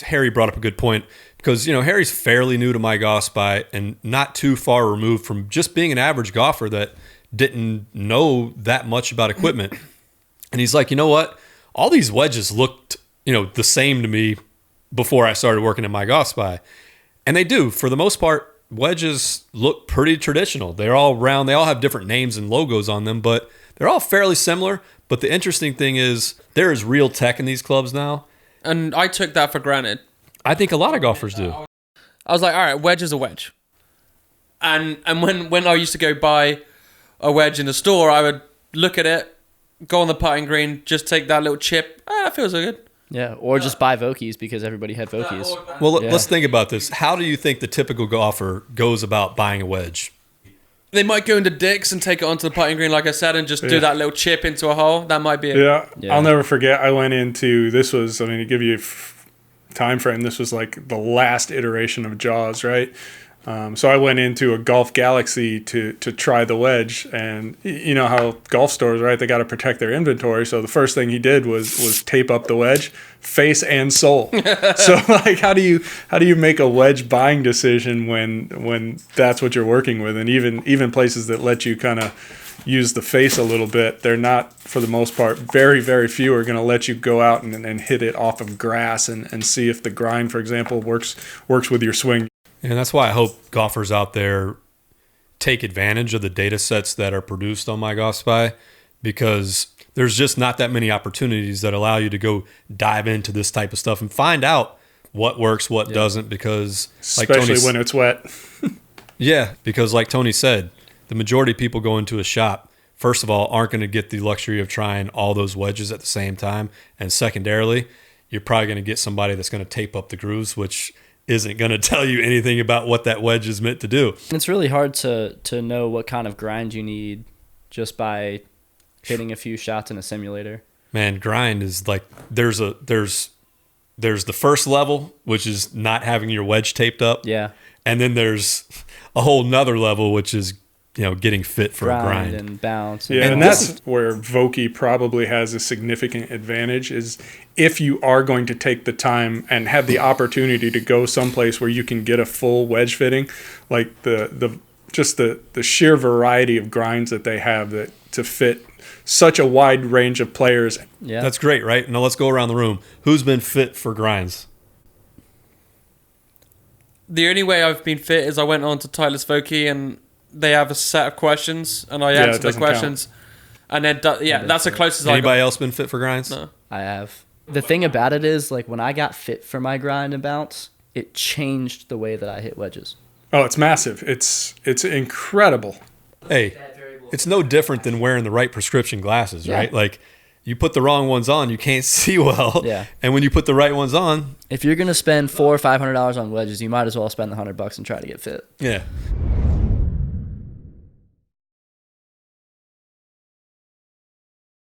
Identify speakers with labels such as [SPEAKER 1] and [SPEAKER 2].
[SPEAKER 1] Harry brought up a good point because, Harry's fairly new to mygolfspy and not too far removed from just being an average golfer that didn't know that much about equipment. And he's like, you know what? All these wedges looked, the same to me before I started working at mygolfspy. And they do. For the most part, wedges look pretty traditional. They're all round. They all have different names and logos on them, but they're all fairly similar. But the interesting thing is there is real tech in these clubs now.
[SPEAKER 2] And I took that for granted.
[SPEAKER 1] I think a lot of golfers do.
[SPEAKER 2] I was like, all right, wedge is a wedge. And when I used to go buy a wedge in the store, I would look at it, go on the putting green, just take that little chip. That feels so good.
[SPEAKER 3] Yeah, or just buy Vokies because everybody had Vokies.
[SPEAKER 1] Well, let's think about this. How do you think the typical golfer goes about buying a wedge?
[SPEAKER 2] They might go into Dick's and take it onto the putting green, like I said, and just do that little chip into a hole. That might be it.
[SPEAKER 4] Yeah. I'll never forget. I went into, to give you a time frame, this was like the last iteration of Jaws, right? So I went into a Golf Galaxy to try the wedge, and you know how golf stores, right? They got to protect their inventory. So the first thing he did was tape up the wedge, face and sole. So like, how do you make a wedge buying decision when that's what you're working with? And even places that let you kind of use the face a little bit, they're not, for the most part, very, very few are going to let you go out and hit it off of grass and see if the grind, for example, works with your swing.
[SPEAKER 1] And that's why I hope golfers out there take advantage of the data sets that are produced on mygolfspy, because there's just not that many opportunities that allow you to go dive into this type of stuff and find out what works, what doesn't, because
[SPEAKER 4] especially when it's wet.
[SPEAKER 1] Yeah, because like Tony said, the majority of people go into a shop, first of all, aren't going to get the luxury of trying all those wedges at the same time. And secondarily, you're probably going to get somebody that's going to tape up the grooves, which isn't going to tell you anything about what that wedge is meant to do.
[SPEAKER 3] It's really hard to know what kind of grind you need just by hitting a few shots in a simulator.
[SPEAKER 1] Man, grind is like there's the first level, which is not having your wedge taped up.
[SPEAKER 3] Yeah.
[SPEAKER 1] And then there's a whole nother level, which is getting fit for a grind
[SPEAKER 3] and bounce.
[SPEAKER 4] Yeah, and that's where Vokey probably has a significant advantage, is if you are going to take the time and have the opportunity to go someplace where you can get a full wedge fitting, like the sheer variety of grinds that they have that to fit such a wide range of players.
[SPEAKER 3] Yeah.
[SPEAKER 1] That's great, right? Now let's go around the room. Who's been fit for grinds? The
[SPEAKER 2] only way I've been fit is I went on to Tyler's Vokey and they have a set of questions, and I answered the questions. Count. And then, that's the closest I got.
[SPEAKER 1] Anybody else been fit for grinds?
[SPEAKER 2] No.
[SPEAKER 3] I have. The thing about it is, like, when I got fit for my grind and bounce, it changed the way that I hit wedges.
[SPEAKER 4] Oh, it's massive. It's incredible.
[SPEAKER 1] Hey, it's no different than wearing the right prescription glasses, right? Like, you put the wrong ones on, you can't see well.
[SPEAKER 3] Yeah.
[SPEAKER 1] And when you put the right ones on,
[SPEAKER 3] if you're gonna spend $400 or $500 on wedges, you might as well spend the $100 and try to get fit.
[SPEAKER 1] Yeah.